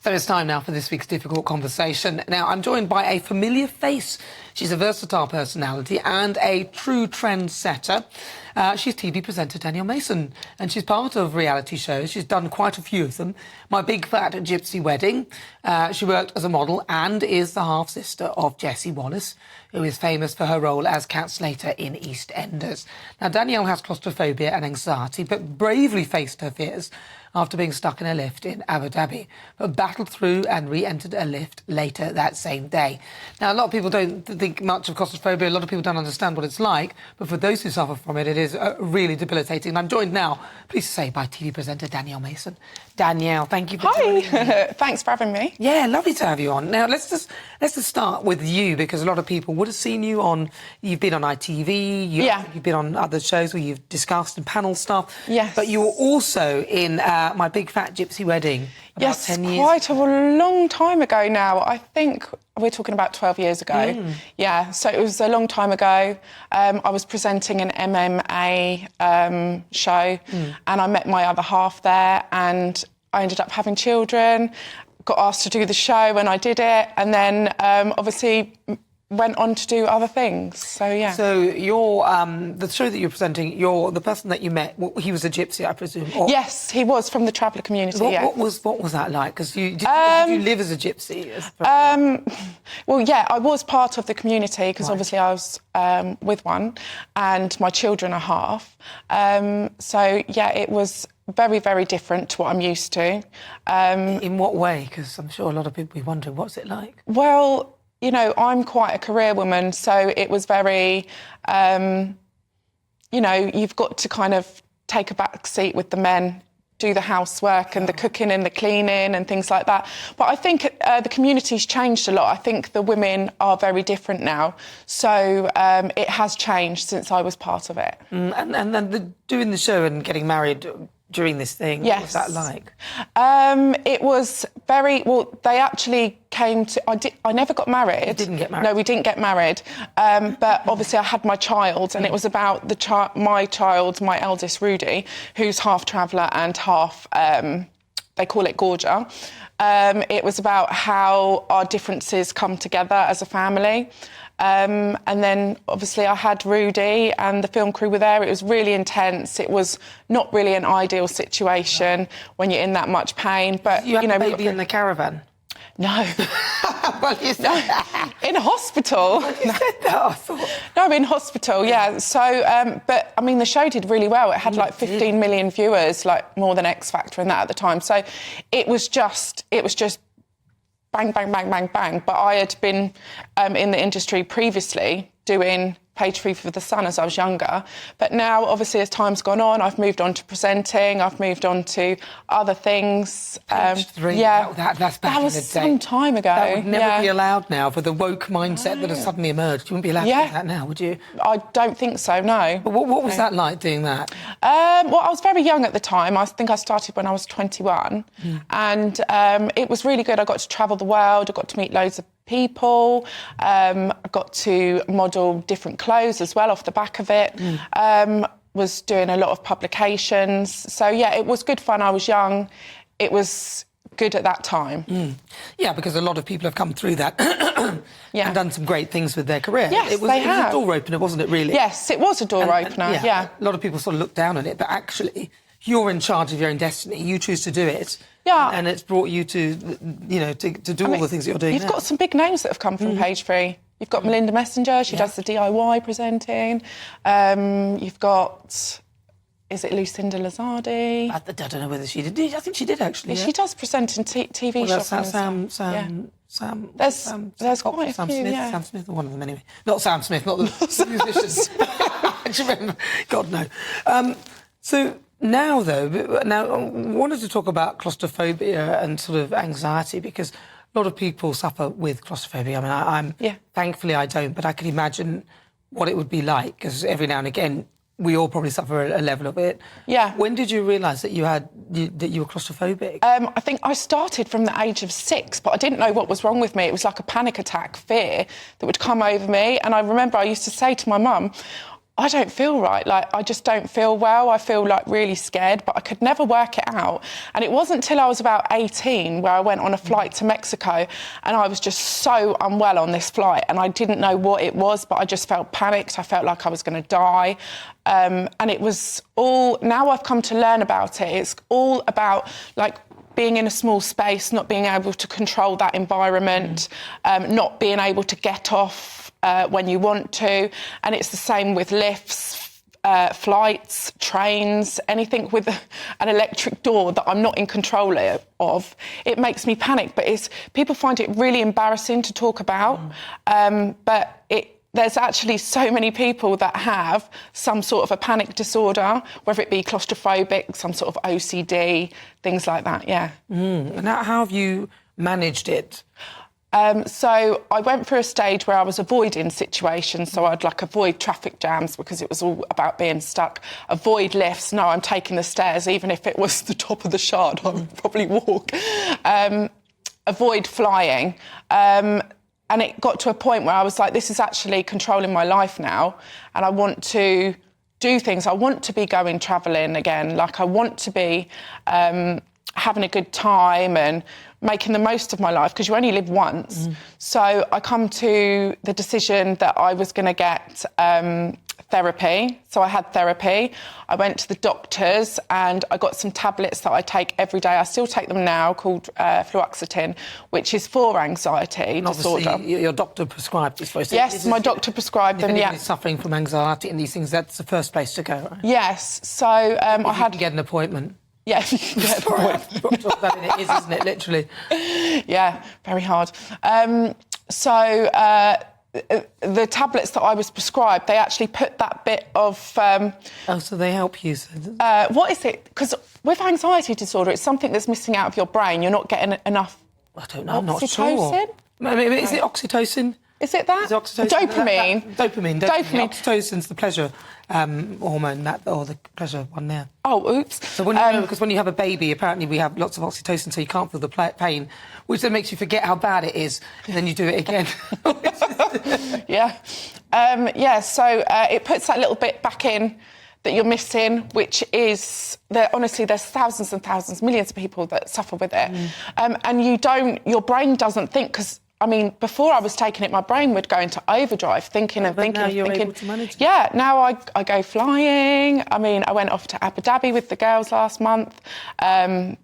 So it's time now for this week's Difficult Conversation. Now, I'm joined by a familiar face. She's a versatile personality and a true trendsetter. She's TV presenter Danielle Mason, and she's part of reality shows. She's done quite a few of them. My Big Fat Gypsy Wedding. She worked as a model and is the half-sister of Jessie Wallace, who is famous for her role as Cat Slater in EastEnders. Now, Danielle has claustrophobia and anxiety, but bravely faced her fears after being stuck in a lift in Abu Dhabi, but battled through and re-entered a lift later that same day. Now, a lot of people don't think much of claustrophobia. A lot of people don't understand what it's like, but for those who suffer from it, it is really debilitating. And I'm joined now, pleased to say, by TV presenter Danielle Mason. Danielle, thank you for joining me. Thanks for having me. Yeah, lovely to have you on. Now, let's just start with you, because a lot of people would have seen you on... You've been on ITV, you've been on other shows where you've discussed and panel stuff. Yes. But you were also in My Big Fat Gypsy Wedding about 10 years. Quite a long time ago now. I think we're talking about 12 years ago. Yeah, so it was a long time ago. I was presenting an MMA show, and I met my other half there, and I ended up having children, got asked to do the show, and I did it, and then obviously went on to do other things. So yeah. So you're the show that you're presenting. You're the person that you met. He was a gypsy, I presume. Or... Yes, he was from the traveller community. What was that like? Because did you live as a gypsy? Well, yeah, I was part of the community because obviously I was with one, and my children are half. So yeah, it was very, very different to what I'm used to. In what way? Because I'm sure a lot of people be wondering, what's it like? Well, you know, I'm quite a career woman, so it was very, you know, you've got to kind of take a back seat with the men, do the housework and the cooking and the cleaning and things like that. But I think the community's changed a lot. I think the women are very different now. So it has changed since I was part of it. And then doing the show and getting married during this thing, yes. What was that like? It was very... Well, they actually came to... I never got married. You didn't get married? No, we didn't get married. But obviously I had my child, and it was about my child, my eldest, Rudy, who's half traveller and half... they call it Gorger. It was about how our differences come together as a family. And then, obviously, I had Rudy and the film crew were there. It was really intense. It was not really an ideal situation when you're in that much pain. But you had a baby in the caravan? No. Well, you said that. In a hospital. Well, you said that, I thought. No, in hospital, yeah. So, but, I mean, the show did really well. It had, like, 15 million viewers, like, more than X Factor and that at the time. So it was just bang, bang, bang, bang, bang. But I had been in the industry previously doing page 3 for The Sun as I was younger. But now, obviously, as time's gone on, I've moved on to presenting, I've moved on to other things. Page 3, yeah. That's back in the day. That was some time ago. That would never be allowed now for the woke mindset that has suddenly emerged. You wouldn't be allowed to do that now, would you? I don't think so, no. But what was that like, doing that? Well, I was very young at the time. I think I started when I was 21. And it was really good. I got to travel the world. I got to meet loads of people. I got to model different clothes as well off the back of it. Was doing a lot of publications. So, yeah, it was good fun. I was young. It was good at that time. Yeah, because a lot of people have come through that and done some great things with their career. Yes, they have. It was a door opener, wasn't it, really? Yes, it was a door opener, yeah. A lot of people sort of look down on it, but actually you're in charge of your own destiny. You choose to do it. Yeah. And it's brought you to, you know, to do all the things that you're doing You've got some big names that have come from Page 3. You've got Melinda Messenger, she does the DIY presenting. You've got... Is it Lucinda Lazardi? I don't know whether she did. I think she did, actually. Yeah. She does present in TV shows. Sam. There's quite a Sam few, Smith, Sam Smith, one of them, anyway. Not Sam Smith, not the musician. I remember. God, no. So now, though, I wanted to talk about claustrophobia and sort of anxiety, because a lot of people suffer with claustrophobia. I mean, thankfully I don't, but I can imagine what it would be like, because every now and again we all probably suffer a level of it. Yeah. When did you realise that you were claustrophobic? I think I started from the age of 6, but I didn't know what was wrong with me. It was like a panic attack, fear that would come over me. And I remember I used to say to my mum, I don't feel right. Like, I just don't feel well. I feel like really scared, but I could never work it out. And it wasn't till I was about 18 where I went on a flight to Mexico, and I was just so unwell on this flight, and I didn't know what it was, but I just felt panicked. I felt like I was going to die. And it was all, now I've come to learn about it, it's all about like being in a small space, not being able to control that environment, not being able to get off when you want to. And it's the same with lifts, flights, trains, anything with an electric door that I'm not in control of. It makes me panic, but people find it really embarrassing to talk about. But there's actually so many people that have some sort of a panic disorder, whether it be claustrophobic, some sort of OCD, things like that, yeah. And how have you managed it? So I went through a stage where I was avoiding situations, so I'd like avoid traffic jams because it was all about being stuck, avoid lifts. No, I'm taking the stairs, even if it was the top of the Shard, I would probably walk. Avoid flying. And it got to a point where I was like, this is actually controlling my life now, and I want to do things. I want to be going travelling again. Like, I want to be having a good time and making the most of my life, because you only live once. So I come to the decision that I was going to get therapy. So I had therapy. I went to the doctors and I got some tablets that I take every day. I still take them now, called fluoxetine, which is for anxiety disorder. Obviously, your doctor prescribed this for you. Yes, my doctor prescribed them, If yeah. anyone is suffering from anxiety and these things, that's the first place to go, right? Yes, so I had to get an appointment. Yeah, you can get the point. It is, isn't it, literally? Yeah, very hard. The tablets that I was prescribed, they actually put that bit of... so they help you? What is it? Because with anxiety disorder, it's something that's missing out of your brain. You're not getting enough... I don't know, I'm not sure. Is it oxytocin? Is it that? Is it oxytocin? Dopamine. Dopamine. Oxytocin's the pleasure hormone, or the pleasure one there. Oh, oops. So because when you have a baby, apparently we have lots of oxytocin, so you can't feel the pain, which then makes you forget how bad it is, and then you do it again. Yeah. So it puts that little bit back in that you're missing, which is, honestly, there's thousands and thousands, millions of people that suffer with it. And your brain doesn't think, because, I mean, before I was taking it, my brain would go into overdrive, thinking and thinking now and you're thinking. Able to manage it. Yeah, now I go flying. I mean, I went off to Abu Dhabi with the girls last month. I'm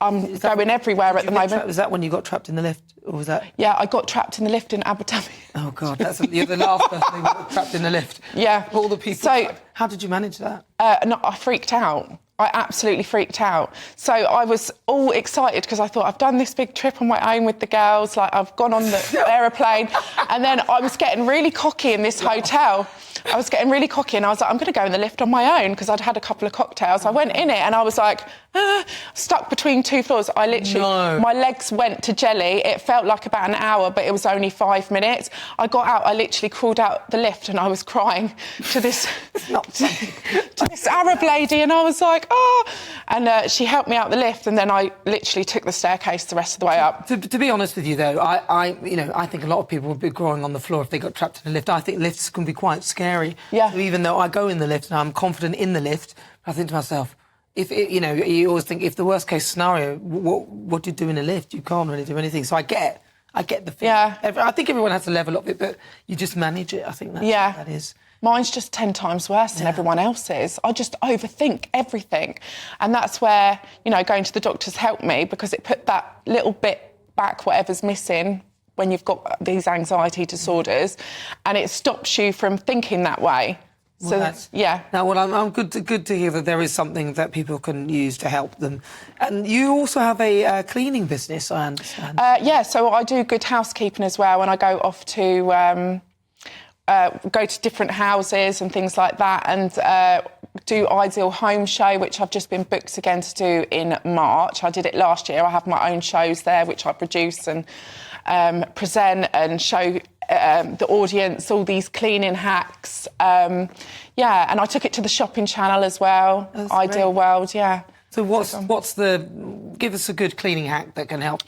going everywhere at the moment. Was that when you got trapped in the lift? Or was that... Yeah, I got trapped in the lift in Abu Dhabi. Oh, God, you're the last person who got trapped in the lift. Yeah. All the people... So, how did you manage that? No, I freaked out. I absolutely freaked out. So I was all excited because I thought, I've done this big trip on my own with the girls, like I've gone on the aeroplane, and then I was getting really cocky in this hotel. I was getting really cocky and I was like, I'm going to go in the lift on my own because I'd had a couple of cocktails. I went in it and I was like, stuck between two floors. I literally, my legs went to jelly. It felt like about an hour, but it was only 5 minutes. I got out, I literally crawled out the lift and I was crying to this, to this Arab lady, and I was like, oh. And she helped me out the lift, and then I literally took the staircase the rest of the way up. To be honest with you, though, I think a lot of people would be crawling on the floor if they got trapped in a lift. I think lifts can be quite scary. Yeah. So even though I go in the lift and I'm confident in the lift, I think to myself, you always think, if the worst case scenario, what do you do in a lift? You can't really do anything. So I get the feeling. Yeah. I think everyone has a level of it, but you just manage it. I think that's what that is. Mine's just 10 times worse than everyone else's. I just overthink everything. And that's where, going to the doctors helped me, because it put that little bit back, whatever's missing, when you've got these anxiety disorders, and it stops you from thinking that way. Well, so, yeah. Now, I'm good to hear that there is something that people can use to help them. And you also have a cleaning business, I understand. So I do good housekeeping as well, and I go off to... go to different houses and things like that, and do Ideal Home Show, which I've just been booked again to do in March. I did it last year. I have my own shows there, which I produce and present and show the audience all these cleaning hacks. And I took it to the shopping channel as well. That's Ideal great. World, yeah. So give us a good cleaning hack that can help.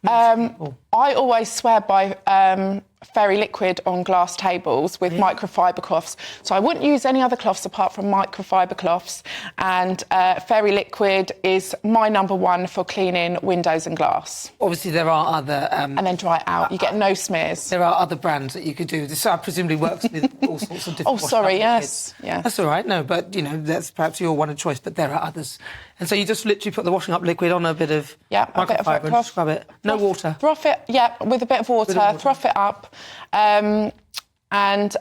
I always swear by fairy liquid on glass tables with microfiber cloths. So I wouldn't use any other cloths apart from microfiber cloths. And fairy liquid is my number one for cleaning windows and glass. Obviously, there are other... and then dry it out. You get no smears. There are other brands that you could do. This presumably works with all sorts of different... Oh, sorry, yes. Yeah. That's all right. No, but, you know, that's perhaps your one of choice, but there are others. And so you just literally put the washing up liquid on a bit of microfiber and scrub it. No water. Froth it, with a bit of water. Froth it up. And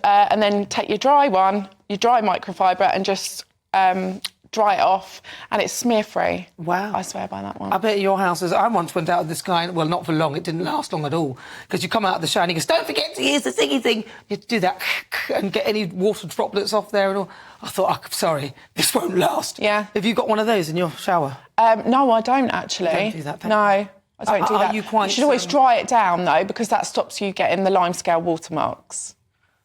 then take your dry microfiber and just dry it off, and it's smear-free. Wow. I swear by that one. I bet your house is... I once went out with this guy, well, not for long, it didn't last long at all, because you come out of the shower and he goes, don't forget to use the thingy thing. You have to do that and get any water droplets off there and all. I thought, oh, sorry, this won't last. Yeah. Have you got one of those in your shower? No, I don't, actually. You don't do that, no, I don't do that. You quite... You should always dry it down, though, because that stops you getting the limescale watermarks.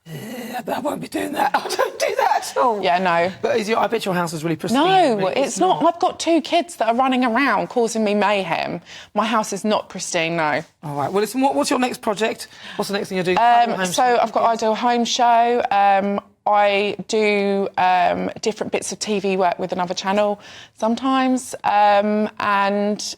Yeah, but I won't be doing that. I don't do that at all. Yeah, no. But I bet your house is really pristine. No, really. it's not. I've got 2 kids that are running around causing me mayhem. My house is not pristine, no. All right. Well, listen, what's your next project? What's the next thing you're doing? So I've got Ideal Home Show. I do different bits of TV work with another channel sometimes. And...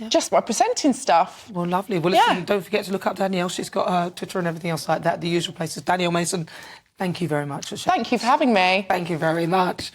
just by presenting stuff. Well, lovely. Well, listen, don't forget to look up Danielle. She's got her Twitter and everything else like that. The usual places. Danielle Mason, thank you very much for sharing. Thank you for having me. Thank you very much.